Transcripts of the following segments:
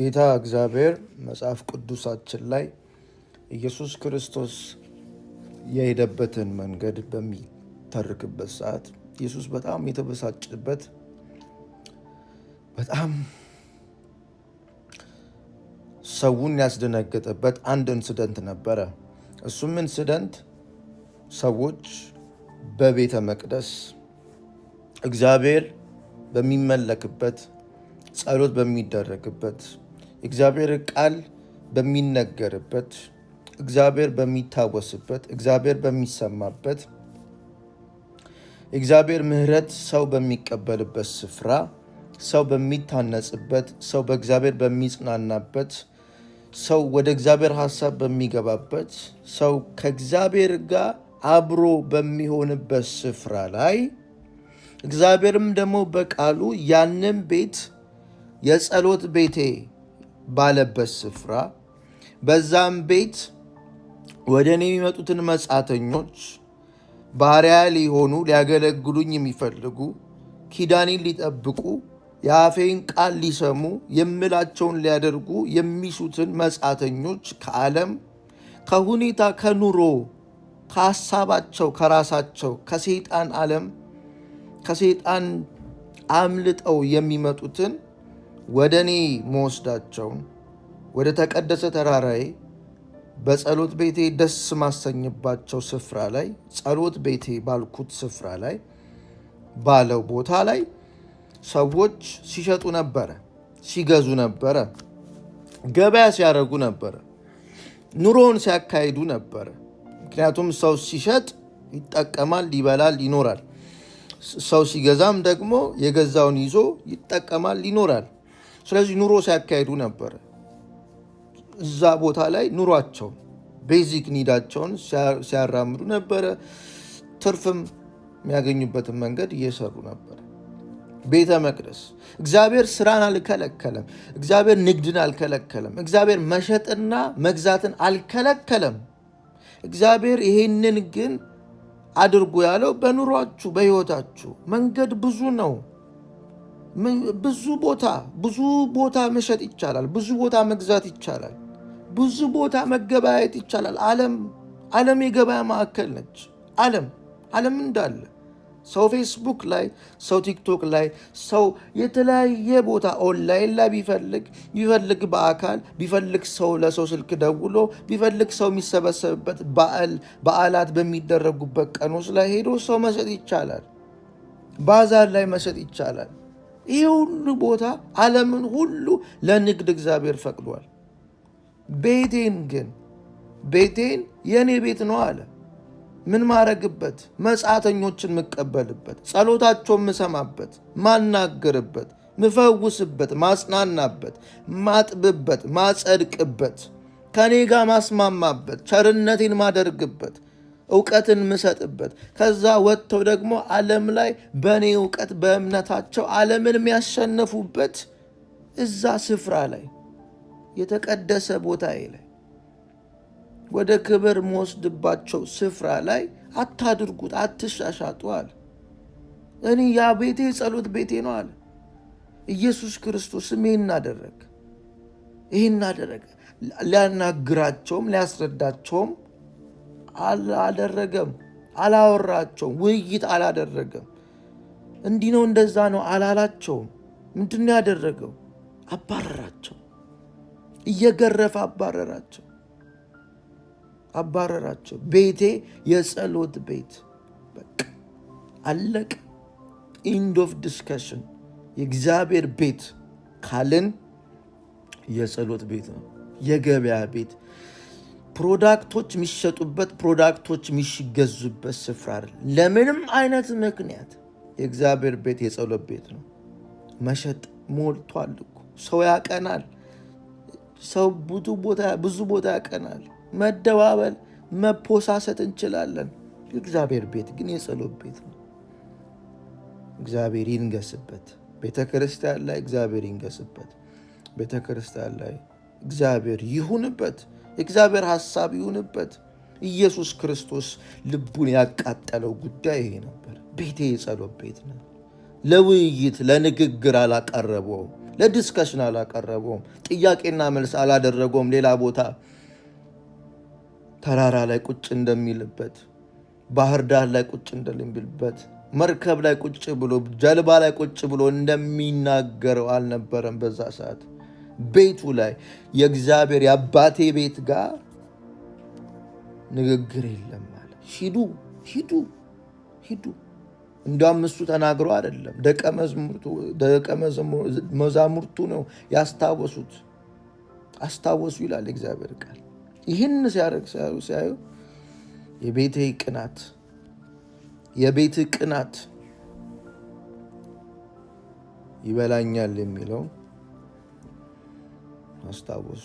ጌታ እግዚአብሔር መጽሐፍ ቅዱሳችን ላይ ኢየሱስ ክርስቶስ የሄደበትን መንገድ በሚተርክበት ሰዓት ኢየሱስ በጣም የተበሳጨበት በጣም ሰውን ያስደነገጠበት አንድ ኢንሲደንት ነበረ። እሱም ኢንሲደንት ሰዎች በቤተ መቅደስ እግዚአብሔር በሚመለክበት ጸሎት በሚደረግበት እግዚአብሔር ቃል በሚነገርበት እግዚአብሔር በሚታወስበት እግዚአብሔር በሚሰማበት እግዚአብሔር ምሕረት ሰው በሚቀበልበት ስፍራ ሰው በሚታነጽበት ሰው በእግዚአብሔር በሚጽናናበት ሰው ወደ እግዚአብሔር ሐሳብ በሚገባበት ሰው ከእግዚአብሔር ጋር አብሮ በሚሆንበት ስፍራ ላይ እግዚአብሔርም ደግሞ በቃሉ ያንን ቤት የጸሎት ቤቴ ባለበት ስፍራ በዛም ቤት ወደ እኔ የሚመጡትን መጻተኞች ባሪያ ሊሆኑ ሊያገለግሉኝ የሚፈልጉ ኪዳኔን ሊጠብቁ የአፌን ቃል ሊሰሙ የምላቸውን ሊያደርጉ የሚሹትን መጻተኞች ከዓለም ከሁኔታ ከኑሮ ከሐሳባቸው ከራሳቸው ከሰይጣን ዓለም ከሰይጣን አምልጠው የሚመጡትን ወደ እኔ መወስዳቸውን ወደ ተቀደሰ ተራራዬ በጸሎት ቤቴ ደስ ማሰኝባቸው ስፍራ ላይ ጸሎት ቤቴ ባልኩት ስፍራ ላይ ባለው ቦታ ላይ ሰዎች ሲሸጡ ነበረ፣ ሲገዙ ነበረ፣ ገበያ ሲያደርጉ ነበረ፣ ኑሮውን ሲያካሂዱ ነበረ። ምክንያቱም ሰው ሲሸጥ ይጠቀማል፣ ይበላል፣ ይኖራል። ሰው ሲገዛም ደግሞ የገዛውን ይዞ ይጠቀማል፣ ይኖራል። ስለዚህ ኑሮ ሲያካሂዱ ነበረ። እዛ ቦታ ላይ ኑሯቸው ቤዚክ ኒዳቸውን ሲያራምዱ ነበረ። ትርፍም የሚያገኙበትን መንገድ እየሰሩ ነበረ። ቤተ መቅደስ እግዚአብሔር ስራን አልከለከለም። እግዚአብሔር ንግድን አልከለከለም። እግዚአብሔር መሸጥና መግዛትን አልከለከለም። እግዚአብሔር ይሄንን ግን አድርጎ ያለው በኑሯችሁ በሕይወታችሁ መንገድ ብዙ ነው። ብዙ ቦታ መሸጥ ይቻላል። ብዙ ቦታ መግዛት ይቻላል። ብዙ ቦታ መገበያየት ይቻላል። ዓለም የገበያ ማዕከል ነች። ዓለም እንዳለ ሰው ፌስቡክ ላይ፣ ሰው ቲክቶክ ላይ፣ ሰው የተለያየ ቦታ ኦንላይን ላይ ቢፈልግ በአካል ቢፈልግ ሰው ለሰው ስልክ ደውሎ ቢፈልግ ሰው የሚሰበሰብበት በዓላት በሚደረጉበት ቀኖች ላይ ሄዶ ሰው መሸጥ ይቻላል። ባዛር ላይ መሸጥ ይቻላል። ይህ ሁሉ ቦታ ዓለምን ሁሉ ለንግድ እግዚአብሔር ፈቅዷል። ቤቴን የእኔ ቤት ነው አለ። ምን ማረግበት? መጻተኞችን ምቀበልበት፣ ጸሎታቸውን ምሰማበት፣ ማናገርበት፣ ምፈውስበት፣ ማጽናናበት፣ ማጥብበት፣ ማጸድቅበት፣ ከኔ ጋር ማስማማበት፣ ቸርነቴን ማደርግበት፣ እውቀትን ምሰጥበት፣ ከዛ ወጥተው ደግሞ ዓለም ላይ በእኔ እውቀት በእምነታቸው ዓለምን የሚያሸነፉበት እዛ ስፍራ ላይ የተቀደሰ ቦታዬ ላይ ወደ ክብር መወስድባቸው ስፍራ ላይ አታድርጉት፣ አትሻሻጡ አለ። እኔ ያ ቤቴ ጸሎት ቤቴ ነው አለ። ኢየሱስ ክርስቶስም ይህን አደረገ። ሊያናግራቸውም ሊያስረዳቸውም አላደረገም። አላወራቸውም። ውይይት አላደረገም። እንዲህ ነው እንደዛ ነው አላላቸውም። ምንድን ነው ያደረገው? አባረራቸው። እየገረፈ አባረራቸው። ቤቴ የጸሎት ቤት በቃ አለቀ። ኢንድ ኦፍ ዲስከሽን። የእግዚአብሔር ቤት ካልን የጸሎት ቤት ነው። የገበያ ቤት ፕሮዳክቶች የሚሸጡበት ፕሮዳክቶች የሚገዙበት ስፍራ አይደለም። ለምንም አይነት ምክንያት የእግዚአብሔር ቤት የጸሎት ቤት ነው። መሸጥ ሞልቷል እኮ። ሰው ያቀናል። ሰው ብዙ ቦታ ያቀናል። መደባበል መፖሳሰት እንችላለን። የእግዚአብሔር ቤት ግን የጸሎት ቤት ነው። እግዚአብሔር ይንገስበት። ቤተ ክርስቲያን ላይ እግዚአብሔር ይንገስበት። ቤተ ክርስቲያን ላይ እግዚአብሔር ይሁንበት። የእግዚአብሔር ሐሳብ ይሁንበት። ኢየሱስ ክርስቶስ ልቡን ያቃጠለው ጉዳይ ይሄ ነበር። ቤቴ የጸሎት ቤት ነው። ለውይይት ለንግግር አላቀረበውም። ለዲስከሽን አላቀረበውም። ጥያቄና መልስ አላደረገውም። ሌላ ቦታ ተራራ ላይ ቁጭ እንደሚልበት፣ ባህር ዳር ላይ ቁጭ እንደሚልበት፣ መርከብ ላይ ቁጭ ብሎ፣ ጀልባ ላይ ቁጭ ብሎ እንደሚናገረው አልነበረም። በዛ ሰዓት ቤቱ ላይ የእግዚአብሔር የአባቴ ቤት ጋር ንግግር የለም ማለት ሂዱ ሂዱ ሂዱ። እንዲያውም እሱ ተናግሮ አይደለም፣ ደቀ መዛሙርቱ ነው ያስታወሱት። አስታወሱ ይላል እግዚአብሔር ቃል። ይህን ሲያደርግ ሲያዩ የቤቴ ቅናት ይበላኛል የሚለው አስታወሱ።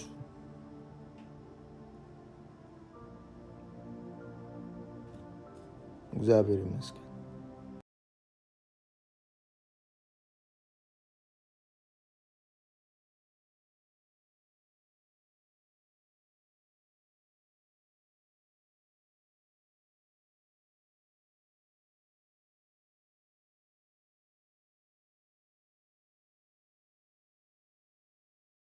እግዚአብሔር ይመስገን።